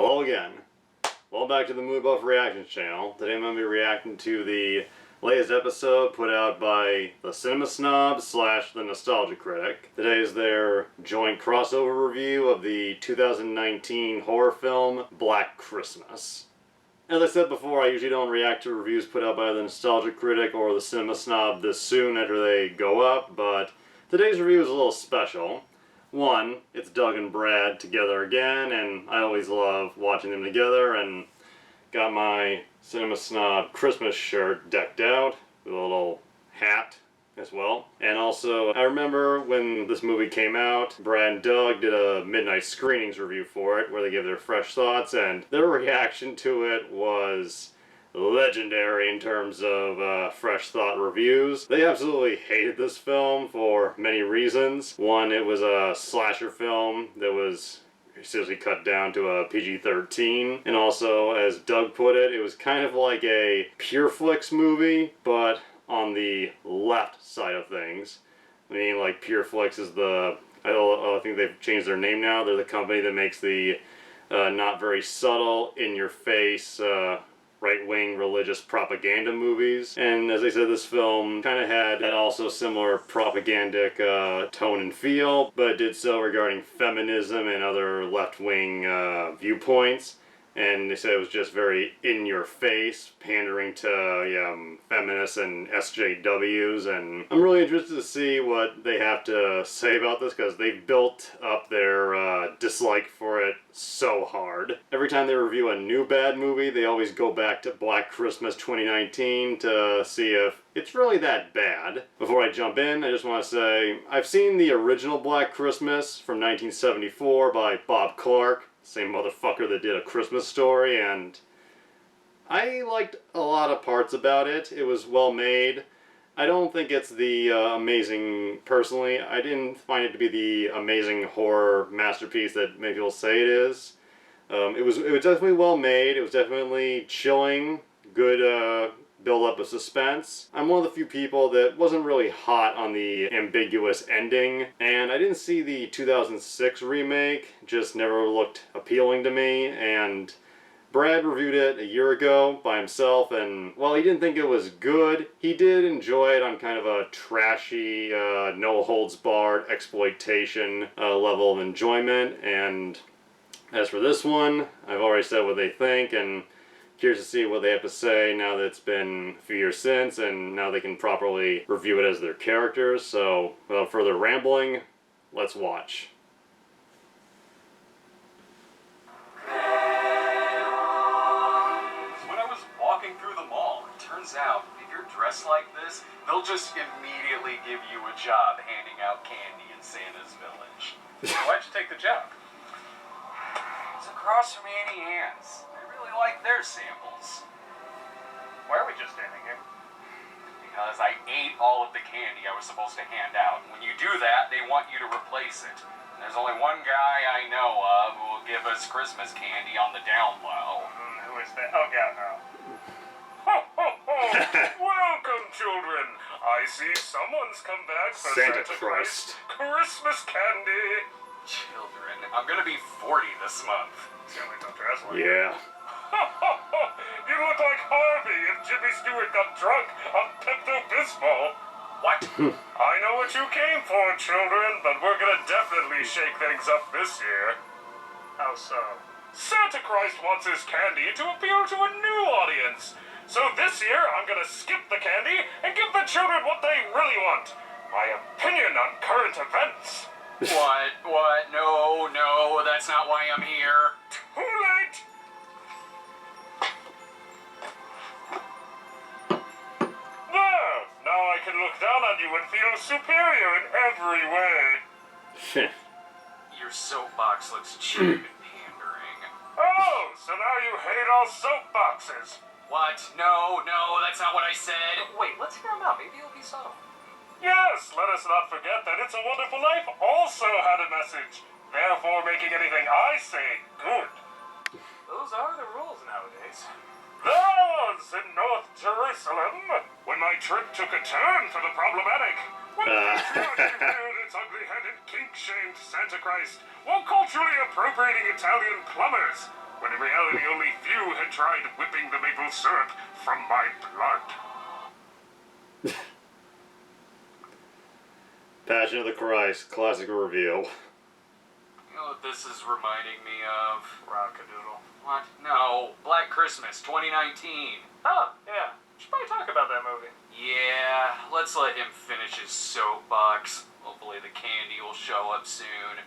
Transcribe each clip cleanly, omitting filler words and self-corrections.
Hello again. Welcome back to the Movie Buff Reactions channel. Today I'm going to be reacting to the latest episode put out by the Cinema Snob / the Nostalgia Critic. Today is their joint crossover review of the 2019 horror film Black Christmas. As I said before, I usually don't react to reviews put out by the Nostalgia Critic or the Cinema Snob this soon after they go up, but today's review is a little special. One, it's Doug and Brad together again, and I always love watching them together, and got my Cinema Snob Christmas shirt decked out with a little hat as well. And also, I remember when this movie came out, Brad and Doug did a midnight screenings review for it where they gave their fresh thoughts, and their reaction to it was legendary in terms of fresh thought reviews. They absolutely hated this film for many reasons. One, it was a slasher film that was seriously cut down to a PG-13, and also, as Doug put it, it was kind of like a Pure Flix movie, but on the left side of things. I mean, like, Pure Flix is I think they've changed their name now. They're the company that makes the not very subtle, in-your-face, right-wing religious propaganda movies. And as I said, this film kind of had that also similar propagandic tone and feel, but it did so regarding feminism and other left-wing viewpoints. And they said it was just very in-your-face, pandering to feminists and SJWs, and I'm really interested to see what they have to say about this, because they've built up their dislike for it so hard. Every time they review a new bad movie, they always go back to Black Christmas 2019 to see if it's really that bad. Before I jump in, I just want to say, I've seen the original Black Christmas from 1974 by Bob Clark, same motherfucker that did A Christmas Story, and I liked a lot of parts about it. It was well made. I don't think it's the amazing, personally, I didn't find it to be the amazing horror masterpiece that many people say it is. It was definitely well made. It was definitely chilling, good build up of suspense. I'm one of the few people that wasn't really hot on the ambiguous ending, and I didn't see the 2006 remake, just never looked appealing to me, and Brad reviewed it a year ago by himself, and while he didn't think it was good, he did enjoy it on kind of a trashy, no-holds-barred exploitation level of enjoyment. And as for this one, I've already said what they think, and curious to see what they have to say now that it's been a few years since, and now they can properly review it as their characters. So, without further rambling, let's watch. When I was walking through the mall, it turns out if you're dressed like this, they'll just immediately give you a job handing out candy in Santa's village. Why'd you take the job? It's across from Annie Ann's. I like their samples. Why are we just standing here? Because I ate all of the candy I was supposed to hand out. When you do that, they want you to replace it. And there's only one guy I know of who will give us Christmas candy on the down low. Who is that? Oh, God, no. Ho, ho, ho! Welcome, children! I see someone's come back for Santa Santa Christ. Christmas candy! Children, I'm gonna be 40 this month. Certainly don't dress like Yeah. You look like Harvey if Jimmy Stewart got drunk on Pepto-Bismol. What? I know what you came for, children, but we're gonna definitely shake things up this year. How so? Santa Christ wants his candy to appeal to a new audience. So this year, I'm gonna skip the candy and give the children what they really want. My opinion on current events. What? No, that's not why I'm here. Too late! There! Now I can look down on you and feel superior in every way. Your soapbox looks cheap and pandering. Oh, so now you hate all soapboxes. What? No, that's not what I said. Wait, let's hear him out. Maybe he'll be subtle. Yes, let us not forget that It's a Wonderful Life also had a message, therefore making anything I say good. Those are the rules nowadays. There I was in North Jerusalem when my trip took a turn for the problematic. When the patriarchy reared its ugly-headed, kink-shamed Santa Christ while culturally appropriating Italian plumbers. when in reality only few had tried whipping the maple syrup from my blood. Passion of the Christ, classic review. You know what this is reminding me of? Rockadoodle. What? No, Black Christmas 2019. Oh, yeah. Should probably talk about that movie. Yeah, let's let him finish his soapbox. Hopefully the candy will show up soon.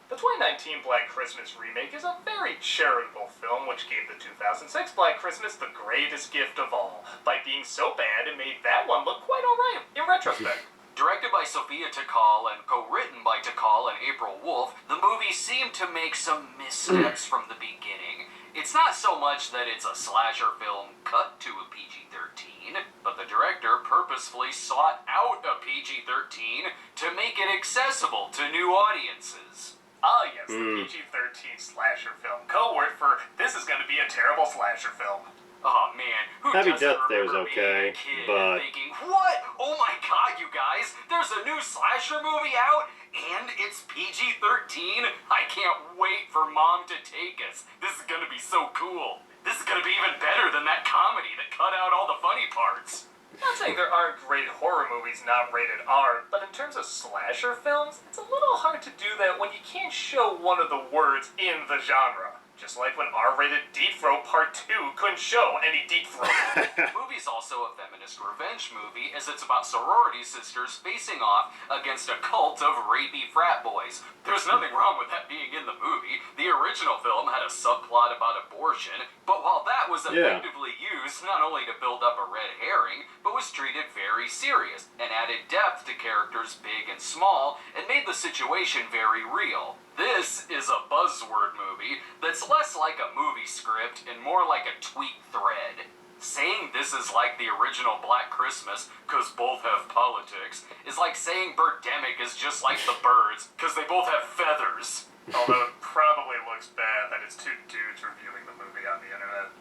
The 2019 Black Christmas remake is a very charitable film which gave the 2006 Black Christmas the greatest gift of all, by being so bad it made that one look quite alright in retrospect. Directed by Sophia Takal and co-written by Takal and April Wolf, the movie seemed to make some missteps from the beginning. It's not so much that it's a slasher film cut to a PG-13, but the director purposefully sought out a PG-13 to make it accessible to new audiences. Ah yes, the PG-13 slasher film. Code word for, this is gonna be a terrible slasher film. Oh man, who Happy doesn't Death Day was remember okay, being a kid but- and thinking, what? Oh my god, you guys, there's a new slasher movie out, and it's PG-13? I can't wait for Mom to take us. This is gonna be so cool. This is gonna be even better than that comedy that cut out all the funny parts. Not saying there aren't great horror movies not rated R, but in terms of slasher films, it's a little hard to do that when you can't show one of the words in the genre. Just like when R-rated Deep Throat Part 2 couldn't show any deep throat. The movie's also a feminist revenge movie, as it's about sorority sisters facing off against a cult of rapey frat boys. There's nothing wrong with that being in the movie. The original film had a subplot about abortion, but while that was effectively used not only to build up a red herring, but was treated very serious, and added depth to characters big and small, and made the situation very real. This is a buzzword movie that's less like a movie script and more like a tweet thread. Saying this is like the original Black Christmas, cause both have politics, is like saying Birdemic is just like the birds, cause they both have feathers. Although it probably looks bad that it's two dudes reviewing the movie on the internet.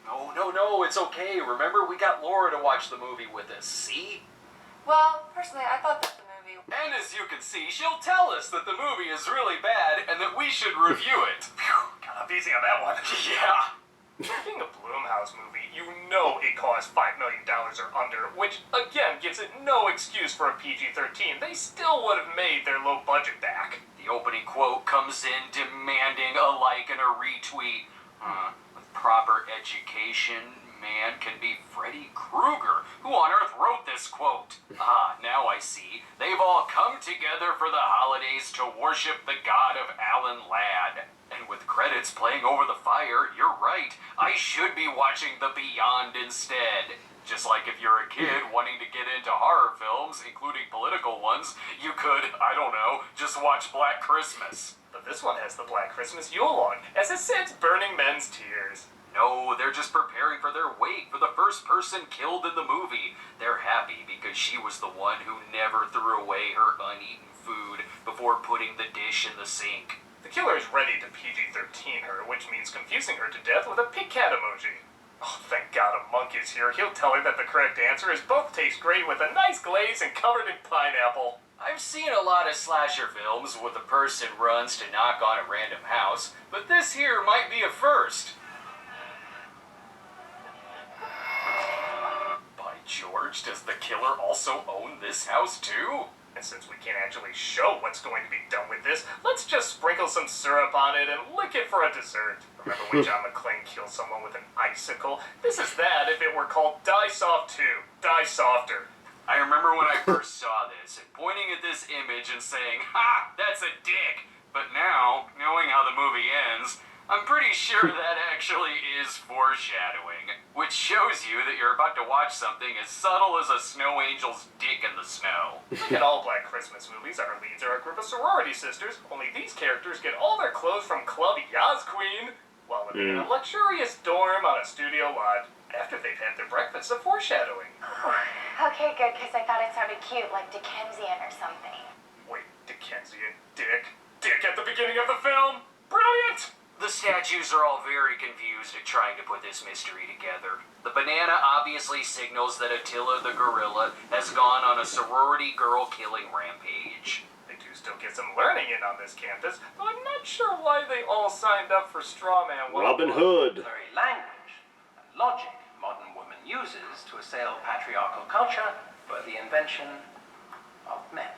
No, it's okay. Remember, we got Laura to watch the movie with us, see? Well, personally, I thought that the movie... And as you can see, she'll tell us that the movie is really bad and that we should review it. Phew, got off easy on that one. Yeah. Being a Blumhouse movie, you know it cost $5 million or under, which, again, gives it no excuse for a PG-13. They still would have made their low budget back. The opening quote comes in demanding a like and a retweet. With proper education, man can be Freddy Krueger. Who on earth wrote this quote? Now I see. They've all come together for the holidays to worship the god of Alan Ladd. And with credits playing over the fire, you're right. I should be watching The Beyond instead. Just like if you're a kid wanting to get into horror films, including political ones, you could, I don't know, just watch Black Christmas. But this one has the Black Christmas Yule log, as it sits burning men's tears. No, they're just preparing for their wake for the first person killed in the movie. They're happy because she was the one who never threw away her uneaten food before putting the dish in the sink. The killer is ready to PG-13 her, which means confusing her to death with a pig cat emoji. Oh, thank God a monk is here. He'll tell her that the correct answer is both taste great with a nice glaze and covered in pineapple. I've seen a lot of slasher films where the person runs to knock on a random house, but this here might be a first. By George, does the killer also own this house too? And since we can't actually show what's going to be done with this, let's just sprinkle some syrup on it and lick it for a dessert. Remember when John McClane killed someone with an icicle? This is that if it were called Die Soft 2. Die Softer. I remember when I first saw this and pointing at this image and saying, "Ha! That's a dick!" But now, knowing how the movie ends, I'm pretty sure that actually is foreshadowing, which shows you that you're about to watch something as subtle as a snow angel's dick in the snow. Like in all Black Christmas movies, our leads are a group of sorority sisters, only these characters get all their clothes from Club Yas Queen, while living in a luxurious dorm on a studio lot. After they've had their breakfast of foreshadowing. Okay, good, because I thought it sounded cute, like Dickensian or something. Wait, Dickensian Dick? Dick at the beginning of the film? Brilliant! The statues are all very confused at trying to put this mystery together. The banana obviously signals that Attila the gorilla has gone on a sorority girl killing rampage. They do still get some learning in on this campus, though I'm not sure why they all signed up for Strawman. Robin Hood. The very language and logic modern woman uses to assail patriarchal culture were the invention of men.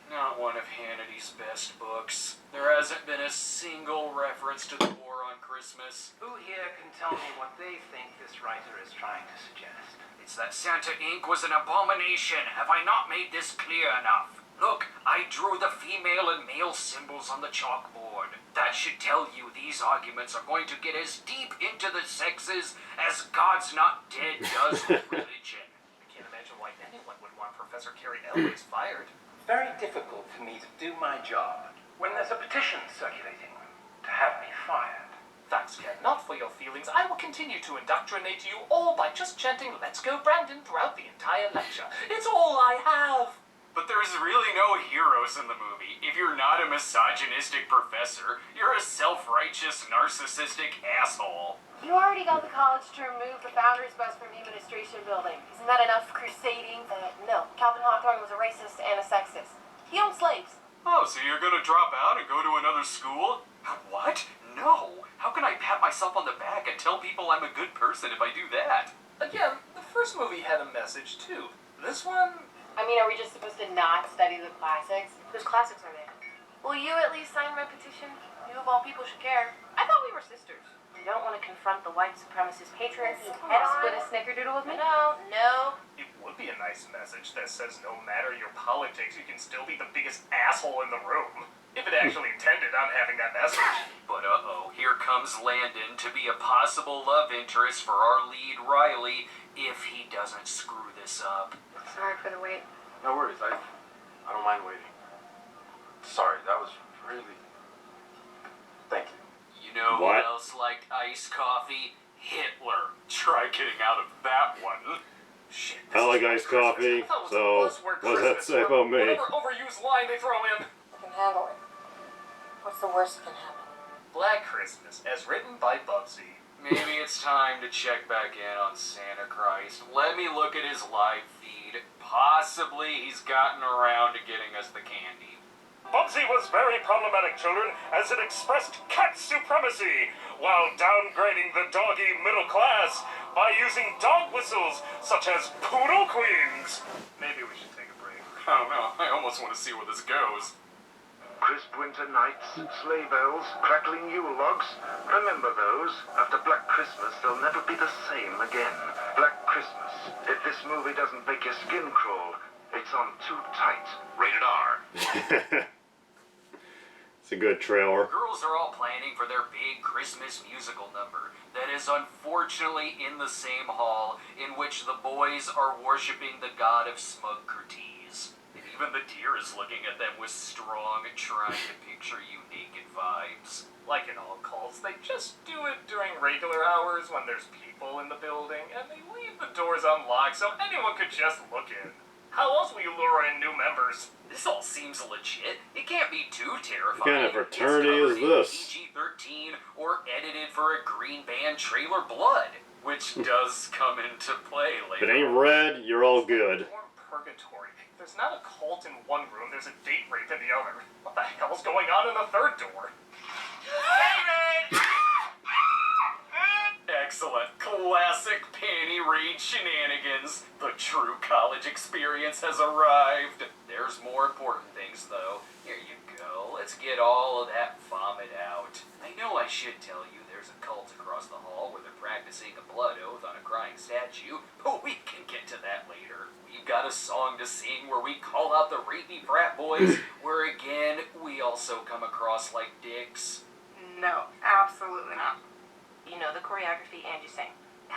Not one of Hannity's best books. There hasn't been a single reference to the war on Christmas. Who here can tell me what they think this writer is trying to suggest? It's that Santa ink was an abomination. Have I not made this clear enough? Look, I drew the female and male symbols on the chalkboard. That should tell you these arguments are going to get as deep into the sexes as God's Not Dead does with religion. I can't imagine why anyone would want Professor Carrie Elway's fired. Very difficult for me to do my job when there's a petition circulating to have me fired. Thanks, Ken. Not for your feelings. I will continue to indoctrinate you all by just chanting "Let's Go Brandon" throughout the entire lecture. It's all I have. But there's really no heroes in the movie. If you're not a misogynistic professor, you're a self-righteous, narcissistic asshole. You already got the college to remove the founders bus from the administration building. Isn't that enough crusading? No. Calvin Hawthorne was a racist and a sexist. He owned slaves. Oh, so you're gonna drop out and go to another school? What? No. How can I pat myself on the back and tell people I'm a good person if I do that? Again, the first movie had a message, too. This one... I mean, are we just supposed to not study the classics? Whose classics are they? Will you at least sign my petition? You of all people should care. I thought we were sisters. You don't want to confront the white supremacist patriots head on. Split a snickerdoodle with me? No. It would be a nice message that says no matter your politics, you can still be the biggest asshole in the room. If it actually intended on having that message. But here comes Landon to be a possible love interest for our lead Riley if he doesn't screw this up. Sorry for the wait. No worries, I don't mind waiting. Sorry, that was really... Thank you. You know What? who else liked iced coffee? Hitler. Try getting out of that one. Shit. I like iced coffee, so what does that say about me? Whatever overused line they throw in. I can handle it. What's the worst that can happen? Black Christmas, as written by Bubsy. Maybe it's time to check back in on Santa Christ. Let me look at his live feed. Possibly he's gotten around to getting us the candy. Bubsy was very problematic, children, as it expressed cat supremacy, while downgrading the doggy middle class by using dog whistles such as poodle queens. Maybe we should take a break. I don't know. I almost want to see where this goes. Crisp winter nights, sleigh bells, crackling Yule logs. Remember those. After Black Christmas, they'll never be the same again. Black Christmas. If this movie doesn't make your skin crawl, it's on too tight. Rated R. It's a good trailer. Girls are all planning for their big Christmas musical number that is unfortunately in the same hall in which the boys are worshipping the god of smug curtees. And even the deer is looking at them with strong, trying to picture you naked vibes. Like in all cults, they just do it during regular hours when there's people in the building, and they leave the doors unlocked so anyone could just look in. How else will you lure in new members? This all seems legit. It can't be too terrifying. What kind of fraternity is this? PG-13 or edited for a Green Band trailer blood, which does come into play If later. it ain't red, you're all good. Or purgatory. There's not a cult in one room, there's a date rape in the other. What the hell's going on in the third door? Excellent. Classic panty raid shenanigans. The true college experience has arrived. There's more important things, though. Here you go. Let's get all of that vomit out. I know I should tell you there's a cult across the hall where they're practicing a blood oath on a crying statue, but we can get to that later. We've got a song to sing where we call out the rapey frat boys, where again, we also come across like dicks. No, absolutely not. You know the choreography and you sing.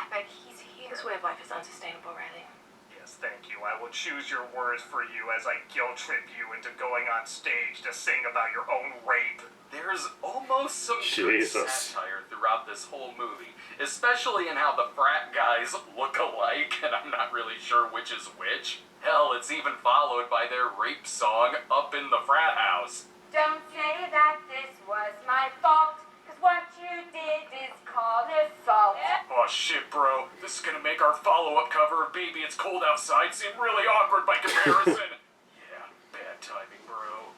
But he's here. This way of life is unsustainable, Riley. Yes, thank you. I will choose your words for you as I guilt trip you into going on stage to sing about your own rape. There's almost some good Jesus. satire throughout this whole movie, especially in how the frat guys look alike, and I'm not really sure which is which. Hell, it's even followed by their rape song, Up in the Frat House. Don't say that this was my fault, 'cause what you did is called assault. Oh shit, bro. This is gonna make our follow-up cover of Baby It's Cold Outside seem really awkward by comparison. Yeah, bad timing, bro.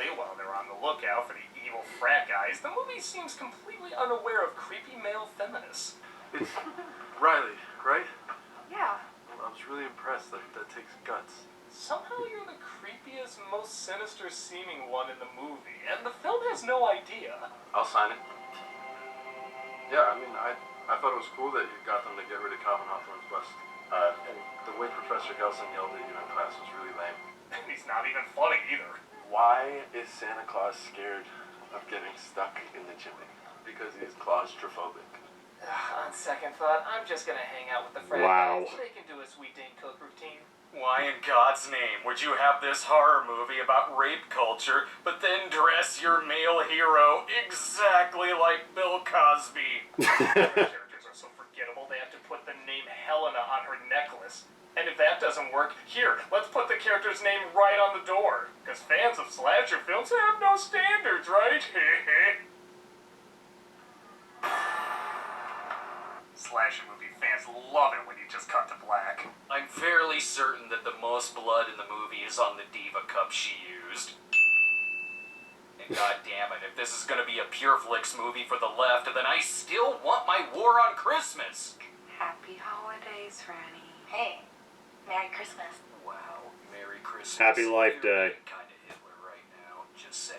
Finally, while they're on the lookout for the evil frat guys, the movie seems completely unaware of creepy male feminists. It's Riley, right? Yeah. I was really impressed. That takes guts. Somehow you're the creepiest, most sinister-seeming one in the movie, and the film has no idea. I'll sign it. Yeah, I mean, I thought it was cool that you got them to get rid of Calvin Hawthorne's bust. And the way Professor Gelson yelled at you in class was really lame. And he's not even funny either. Why is Santa Claus scared of getting stuck in the chimney? Because he's claustrophobic. On second thought, I'm just gonna hang out with the frat Wow. guys so they can do a sweet Dane Cook routine. Why in God's name would you have this horror movie about rape culture, but then dress your male hero exactly like Bill Cosby? The characters are so forgettable they have to put the name Helena on her necklace. And if that doesn't work, here, let's put the character's name right on the door. Because fans of slasher films have no standards, right? Slasher movie fans love it when you just cut to black. I'm fairly certain that the most blood in the movie is on the Diva cup she used. And god damn it, if this is gonna be a Pure Flicks movie for the left, then I still want my War on Christmas! Happy holidays, Franny. Hey, Merry Christmas. Wow, Merry Christmas. Happy Life Day. Kinda Hitler right now, just saying.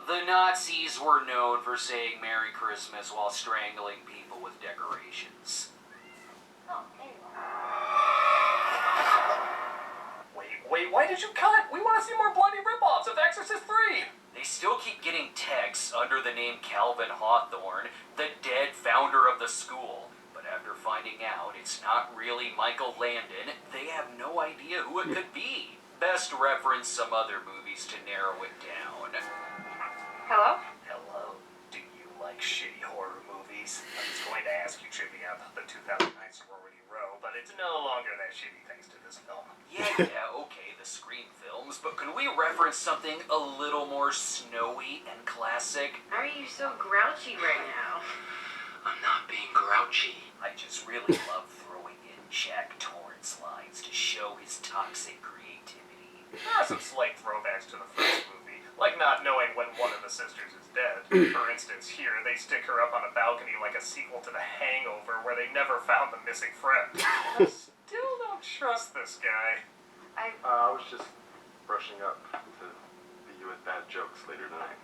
The Nazis were known for saying Merry Christmas while strangling people with decorations. Oh, there you are. Wait, why did you cut? We want to see more bloody rip-offs of Exorcist 3! They still keep getting texts under the name Calvin Hawthorne, the dead founder of the school. But after finding out it's not really Michael Landon, they have no idea who it could be. Best reference some other movies to narrow it down. Hello? Hello. Do you like shitty horror movies? I was going to ask you trivia about the 2009 Sorority Row, but it's no longer that shitty thanks to this film. Yeah, okay, the Scream films, but can we reference something a little more snowy and classic? How are you so grouchy right now? I'm not being grouchy. I just really love throwing in Jack Torrance lines to show his toxic creativity. There are some slight throwbacks to the first movie, like not knowing when one of the sisters is dead. For instance, here, they stick her up on a balcony like a sequel to The Hangover, where they never found the missing friend. I still don't trust this guy. I was just brushing up to beat you with bad jokes later tonight.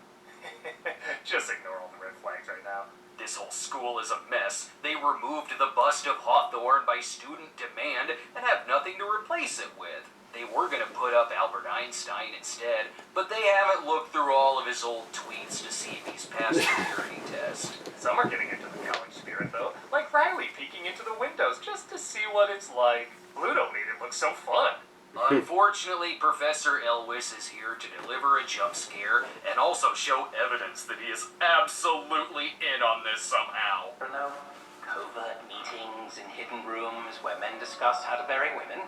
Just ignore all the red flags right now. This whole school is a mess. They removed the bust of Hawthorne by student demand and have nothing to replace it with. They were gonna put up Albert Einstein instead, but they haven't looked through all of his old tweets to see if he's passed the purity test. Some are getting into the college spirit, though, like Riley peeking into the windows just to see what it's like. Pluto made it look so fun. Unfortunately, Professor Elwes is here to deliver a jump scare and also show evidence that he is absolutely in on this somehow. No covert meetings in hidden rooms where men discuss how to bury women.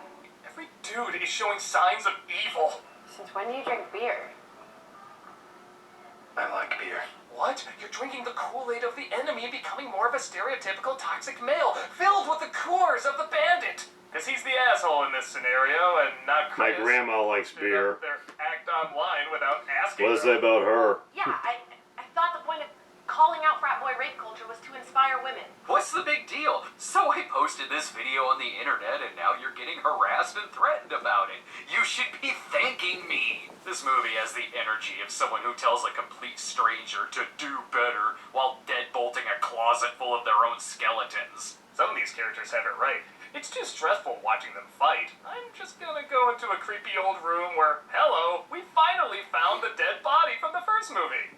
Every dude is showing signs of evil. Since when do you drink beer? I like beer. What? You're drinking the Kool-Aid of the enemy and becoming more of a stereotypical toxic male, filled with the Coors of the bandit. Because he's the asshole in this scenario, and not My Chris. grandma likes beer. Their act online without asking. What does it say about her? Yeah, I thought the point of calling out frat boy rape culture was to inspire women. What's the big deal? So I posted this video on the internet and now you're getting harassed and threatened about it. You should be thanking me. This movie has the energy of someone who tells a complete stranger to do better while deadbolting a closet full of their own skeletons. Some of these characters have it right. It's too stressful watching them fight. I'm just gonna go into a creepy old room where, hello, we finally found the dead body from the first movie.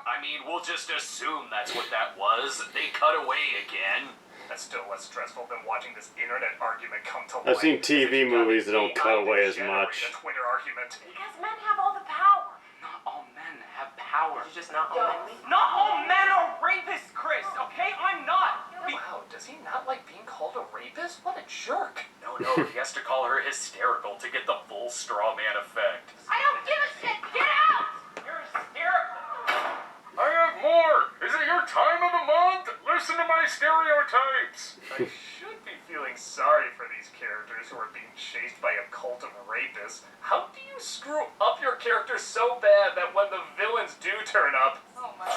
I mean, we'll just assume that's what that was. They cut away again. That's still less stressful than watching this internet argument come to I've life. seen TV movies that don't cut away as Generate much. A Twitter argument. Because men have all the power. Not all men have power. Did you just not all men? Not all men are rapists, Chris, okay? I'm not. Wow, does he not like being called a rapist? What a jerk. No, he has to call her hysterical to get the full straw man effect. I don't give a shit. Get out! You're hysterical. I have more. Is it your time of the month? Listen to my stereotypes. I should be feeling sorry for these characters who are being chased by a cult of rapists. How do you screw up your character so bad that when the villains do turn up, Oh my.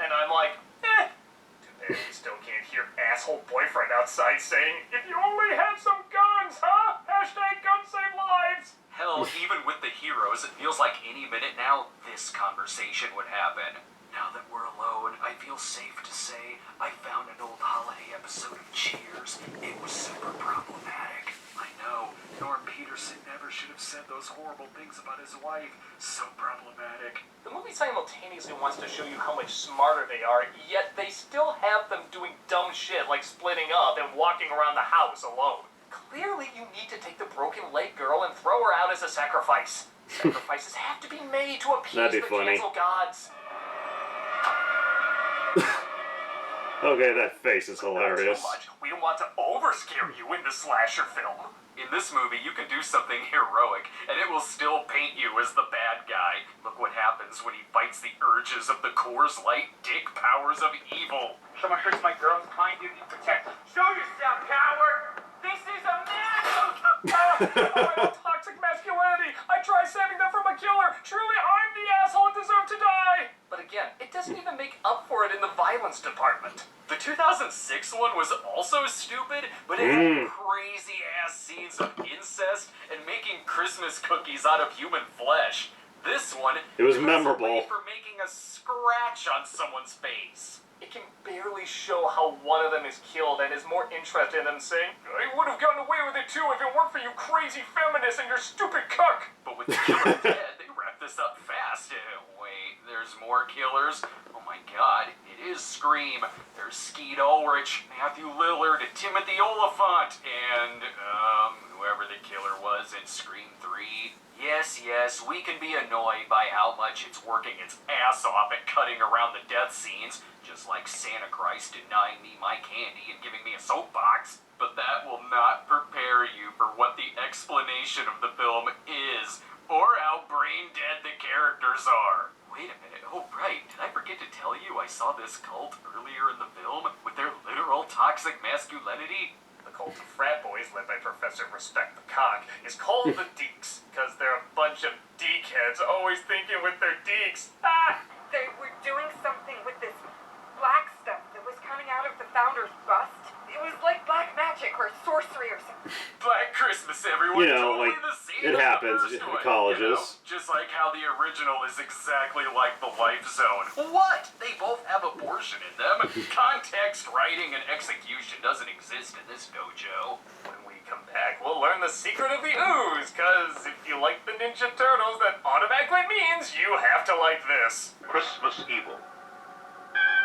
and I'm like, too bad you still can't hear asshole boyfriend outside saying, if you only had some guns, huh? Hashtag guns save lives. Hell, even with the heroes, it feels like any minute now, this conversation would happen. Now that we're alone, I feel safe to say I found an old holiday episode of Cheers. It was super problematic. I know, Norm Peterson never should have said those horrible things about his wife. So problematic. The movie simultaneously wants to show you how much smarter they are, yet they still have them doing dumb shit like splitting up and walking around the house alone. Clearly, you need to take the broken leg girl and throw her out as a sacrifice. Sacrifices have to be made to appease That'd be the funny. cancel gods. Okay, that face is Not hilarious. too much. We don't want to overscare you in the slasher film. In this movie, you can do something heroic, and it will still paint you as the bad guy. Look what happens when he fights the urges of the Coors Light dick powers of evil. Someone hurts my girl's kind, you need to protect. Show yourself, coward! This is a man! Oh, toxic masculinity! I tried saving them from a killer! Truly, I'm the asshole and deserve to die! But again, it doesn't even make up for it in the violence department. The 2006 one was also stupid, but it had crazy-ass scenes of incest and making Christmas cookies out of human flesh. This one, It was cuts memorable. away for making a scratch on someone's face. It can barely show how one of them is killed and is more interested in them saying, I would have gotten away with it too if it weren't for you crazy feminists and your stupid cuck! But with the killer dead, they wrap this up fast. Wait, there's more killers? Oh my god, it is Scream. There's Skeet Ulrich, Matthew Lillard, Timothy Oliphant, and, whoever the killer was in Scream 3. Yes, we can be annoyed by how much it's working its ass off at cutting around the death scenes, just like Santa Christ denying me my candy and giving me a soapbox. But that will not prepare you for what the explanation of the film is, or how brain dead the characters are. Wait a minute, oh right, did I forget to tell you I saw this cult earlier in the film with their literal toxic masculinity? The cult of frat boys led by Professor Respect the Cock is called the Deeks, because they're a bunch of deekheads always thinking with their deeks. Ah! They were doing something with this black stuff that was coming out of the founder's bust. It was like black magic or sorcery or something. Black Christmas, everyone. You know, totally like, the scene it of the happens first in one, colleges. you know? Just like how the original is exactly like the Life Zone. What? They both have abortion in them. Context, writing, and execution doesn't exist in this dojo. When we come back, we'll learn the secret of the ooze, because if you like the Ninja Turtles, that automatically means you have to like this. Christmas evil.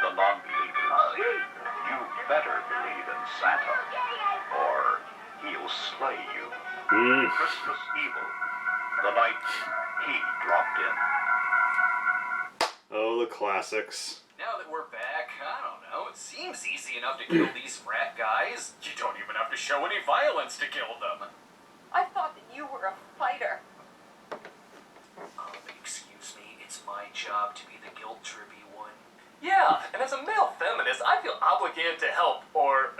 The non-believers. You better believe in Santa, or he'll slay you. Christmas evil. The night he dropped in. Oh, the classics. Now that we're back, I don't know, it seems easy enough to kill these frat guys. You don't even have to show any violence to kill them. I thought that you were a fighter. Excuse me, it's my job to be the guilt-trippy one. Yeah, and as a male feminist, I feel obligated to help, or,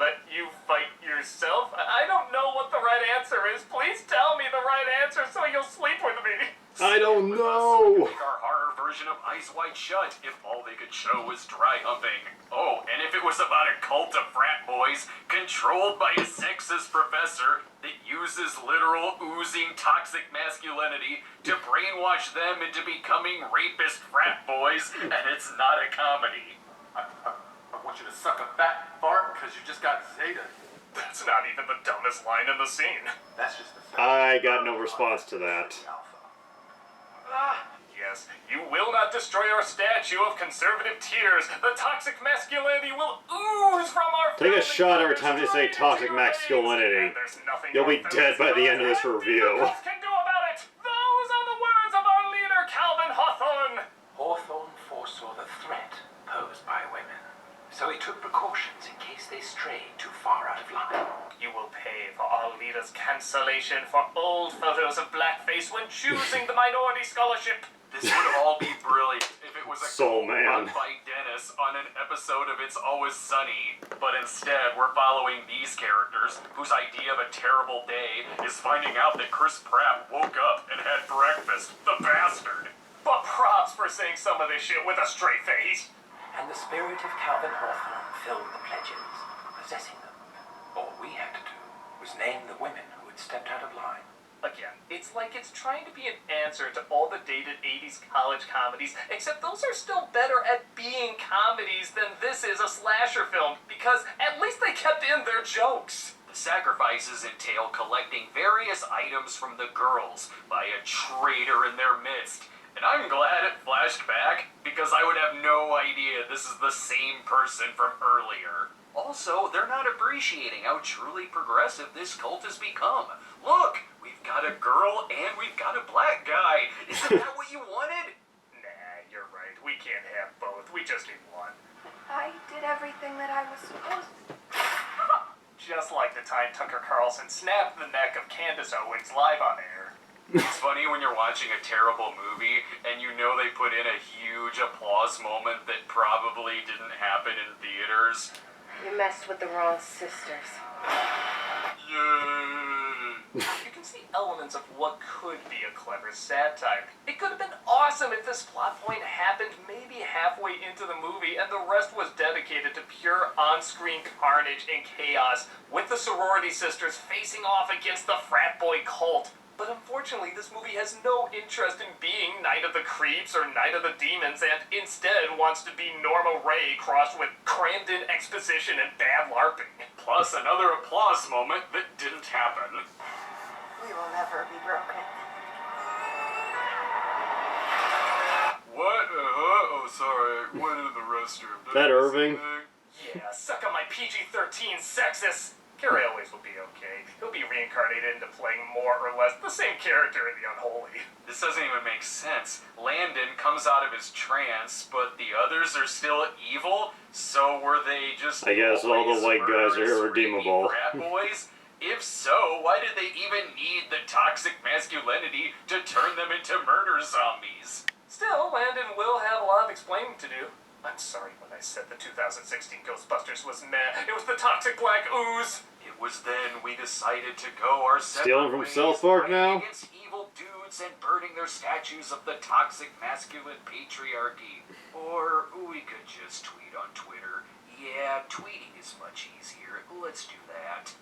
let you fight yourself. I don't know what the right answer is. Please tell me the right answer so you'll sleep with me. I don't With know. us, we could make our horror version of Eyes Wide Shut if all they could show was dry humping. Oh, and if it was about a cult of frat boys controlled by a sexist professor that uses literal oozing toxic masculinity to brainwash them into becoming rapist frat boys, and it's not a comedy. I want you to suck a fat fart because you just got Zeta. That's not even the dumbest line in the scene. That's just the I got no response to that. Ah, yes, you will not destroy our statue of conservative tears. The toxic masculinity will ooze from our Take a founding shot every fathers time they say straight into toxic your veins. masculinity. And there's nothing You'll your be dead by the end of this feminists review. and radicals can do about it. Those are the words of our leader, Calvin Hawthorne. Hawthorne foresaw the threat posed by women, so he took precautions in case they strayed too far out of line. You will pay for our leader's cancellation for old photos of blackface when choosing the minority scholarship. This would all be brilliant if it was a Soul cult Man. run by Dennis. premise on an episode of It's Always Sunny, but instead we're following these characters whose idea of a terrible day is finding out that Chris Pratt woke up and had breakfast. The bastard! But props for saying some of this shit with a straight face. And the spirit of Calvin Hawthorne filled the pledges, possessing them. All we had to do was name the women who had stepped out of line. Again, it's like it's trying to be an answer to all the dated 80s college comedies, except those are still better at being comedies than this is a slasher film, because at least they kept in their jokes. The sacrifices entail collecting various items from the girls by a traitor in their midst. And I'm glad it flashed back, because I would have no idea this is the same person from earlier. Also, they're not appreciating how truly progressive this cult has become. Look, we've got a girl and we've got a black guy. Isn't that what you wanted? Nah, you're right. We can't have both. We just need one. I did everything that I was supposed to. Just like the time Tucker Carlson snapped the neck of Candace Owens live on air. It's funny when you're watching a terrible movie and you know they put in a huge applause moment that probably didn't happen in theaters. You messed with the wrong sisters. Yay! You can see elements of what could be a clever satire. It could have been awesome if this plot point happened maybe halfway into the movie and the rest was dedicated to pure on-screen carnage and chaos, with the sorority sisters facing off against the frat boy cult. But unfortunately, this movie has no interest in being Night of the Creeps or Night of the Demons, and instead wants to be Norma Ray crossed with crammed-in exposition and bad LARPing. Plus another applause moment that didn't happen. We will never be broken. What? Oh, sorry. Went into the restroom. That Irving? Yeah, suck on my PG-13, sexist. Carrie Elways will be okay. He'll be reincarnated into playing more or less the same character in The Unholy. This doesn't even make sense. Landon comes out of his trance, but the others are still evil? So were they just I guess all the white guys are murderous, irredeemable. rapey frat boys? If so, why did they even need the toxic masculinity to turn them into murder zombies? Still, Landon will have a lot of explaining to do. I'm sorry when I said the 2016 Ghostbusters was meh. It was the toxic black ooze. It was then we decided to go our separate Stealing from ways, South Park fighting now? against evil dudes and burning their statues of the toxic masculine patriarchy. Or we could just tweet on Twitter. Yeah, tweeting is much easier. Let's do that.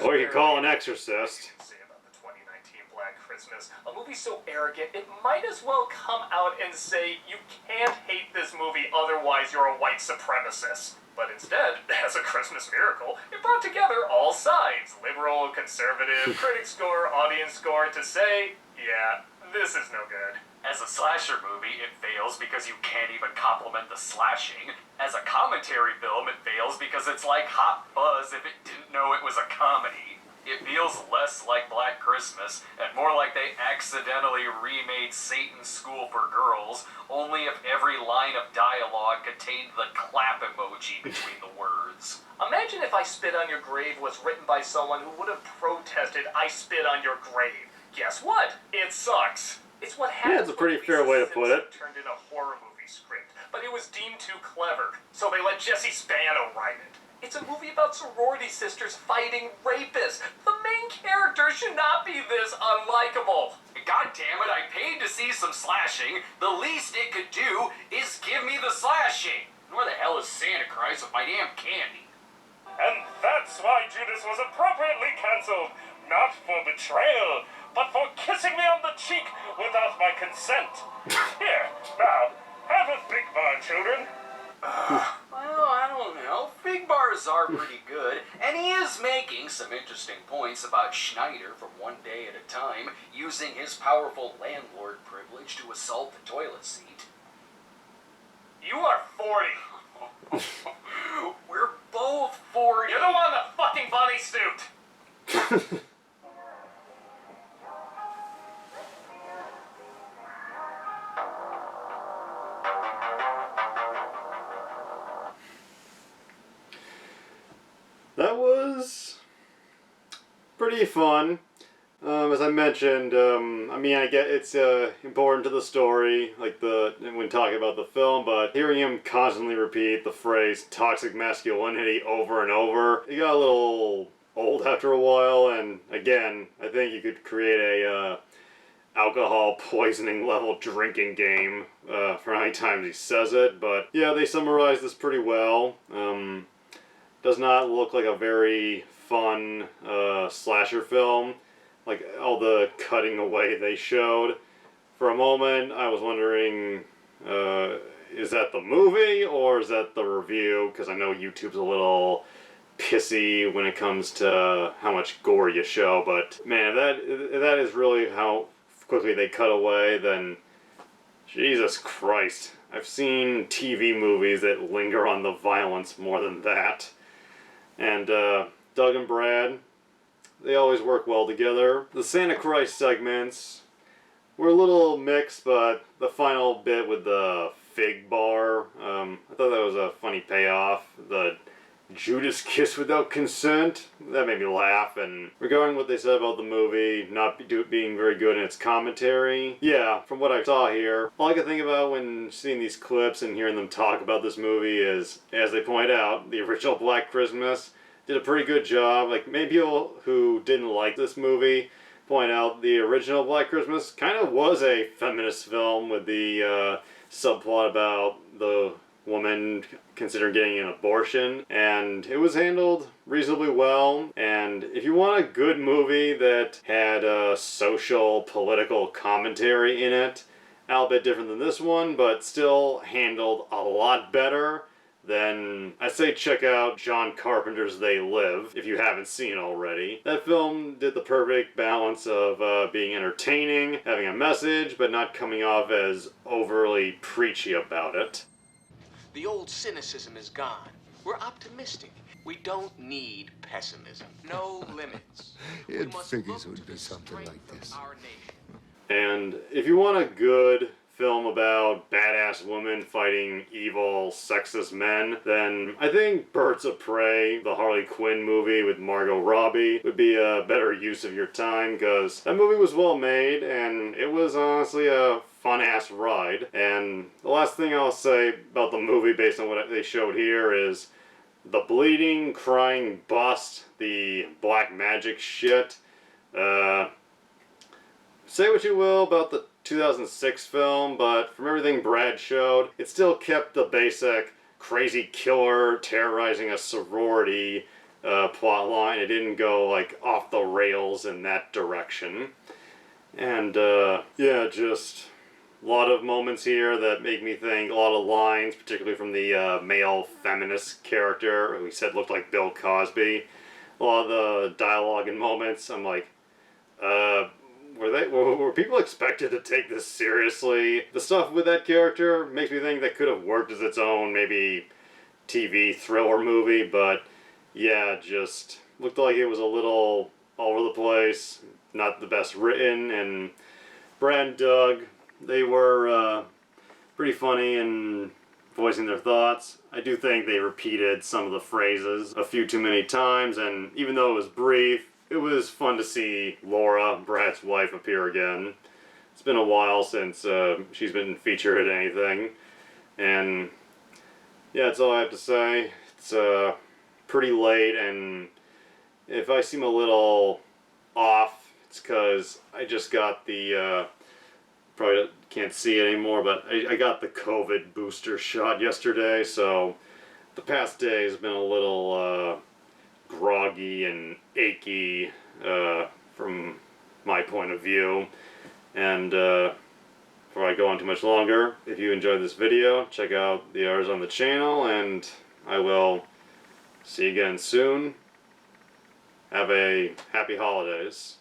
Or you could call an exorcist. Say about the 2019 Black Christmas, a movie so arrogant it might as well come out and say you can't hate this movie, otherwise you're a white supremacist. But instead, as a Christmas miracle, it brought together all sides, liberal, conservative, critic score, audience score, to say, yeah, this is no good. As a slasher movie, it fails because you can't even compliment the slashing. As a commentary film, it fails because it's like Hot Fuzz if it didn't know it was a comedy. It feels less like Black Christmas, and more like they accidentally remade Satan's School for Girls, only if every line of dialogue contained the clap emoji between the words. Imagine if I Spit on Your Grave was written by someone who would have protested I Spit on Your Grave. Guess what? It sucks. It's what happens. Yeah, it's a pretty fair way to put it. Turned in a horror movie script, but it was deemed too clever, so they let Jesse Spano write it. It's a movie about sorority sisters fighting rapists. The main character should not be this unlikable. God damn it, I paid to see some slashing. The least it could do is give me the slashing. Where the hell is Santa Christ with my damn candy? And that's why Judas was appropriately cancelled. Not for betrayal, but for kissing me on the cheek without my consent. Here, now, have a big bar, children. Well, I don't know. Big bars are pretty good, and he is making some interesting points about Schneider from One Day at a Time, using his powerful landlord privilege to assault the toilet seat. You are 40. We're both 40. You're the one in the fucking bunny suit. That was pretty fun. As I mentioned, I mean, I get it's important to the story, like when talking about the film, but hearing him constantly repeat the phrase "toxic masculinity" over and over, it got a little old after a while. And again, I think you could create a alcohol poisoning level drinking game for how many times he says it. But yeah, they summarized this pretty well. Does not look like a very fun slasher film. Like all the cutting away they showed. For a moment, I was wondering, is that the movie or is that the review? Because I know YouTube's a little pissy when it comes to how much gore you show. But man, if that is really how quickly they cut away, then Jesus Christ. I've seen TV movies that linger on the violence more than that. And Doug and Brad, they always work well together. The Santa Christ segments were a little mixed, but the final bit with the fig bar, I thought that was a funny payoff. The Judas kiss without consent, that made me laugh. And regarding what they said about the movie not being very good in its commentary, yeah, from what I saw here, all I can think about when seeing these clips and hearing them talk about this movie is, as they point out, the original Black Christmas did a pretty good job. Like, maybe people who didn't like this movie point out the original Black Christmas kind of was a feminist film with the subplot about the woman considering getting an abortion, and it was handled reasonably well. And if you want a good movie that had a social, political commentary in it, a bit different than this one, but still handled a lot better, then I say check out John Carpenter's They Live, if you haven't seen it already. That film did the perfect balance of being entertaining, having a message, but not coming off as overly preachy about it. The old cynicism is gone. We're optimistic. We don't need pessimism. No limits. It figures it would be something like this. And if you want a good film about badass women fighting evil, sexist men, then I think Birds of Prey, the Harley Quinn movie with Margot Robbie, would be a better use of your time, because that movie was well made, and it was honestly a fun-ass ride. And the last thing I'll say about the movie, based on what they showed here, is the bleeding, crying bust, the black magic shit. Say what you will about the 2006 film, but from everything Brad showed, it still kept the basic crazy killer terrorizing a sorority plot line. It didn't go like off the rails in that direction. And yeah, just a lot of moments here that make me think, a lot of lines, particularly from the male feminist character who he said looked like Bill Cosby. A lot of the dialogue and moments, I'm like, were people expected to take this seriously? The stuff with that character makes me think that could have worked as its own maybe TV thriller movie, but yeah, just looked like it was a little all over the place, not the best written. And Brad and Doug, they were pretty funny and voicing their thoughts. I do think they repeated some of the phrases a few too many times, and even though it was brief, it was fun to see Laura, Brad's wife, appear again. It's been a while since she's been featured in anything. And yeah, that's all I have to say. It's pretty late, and if I seem a little off, it's because I just got the, probably can't see it anymore, but I got the COVID booster shot yesterday, so the past day has been a little groggy and achy from my point of view. And before I go on too much longer, if you enjoyed this video, check out the others on the channel, and I will see you again soon. Have a happy holidays.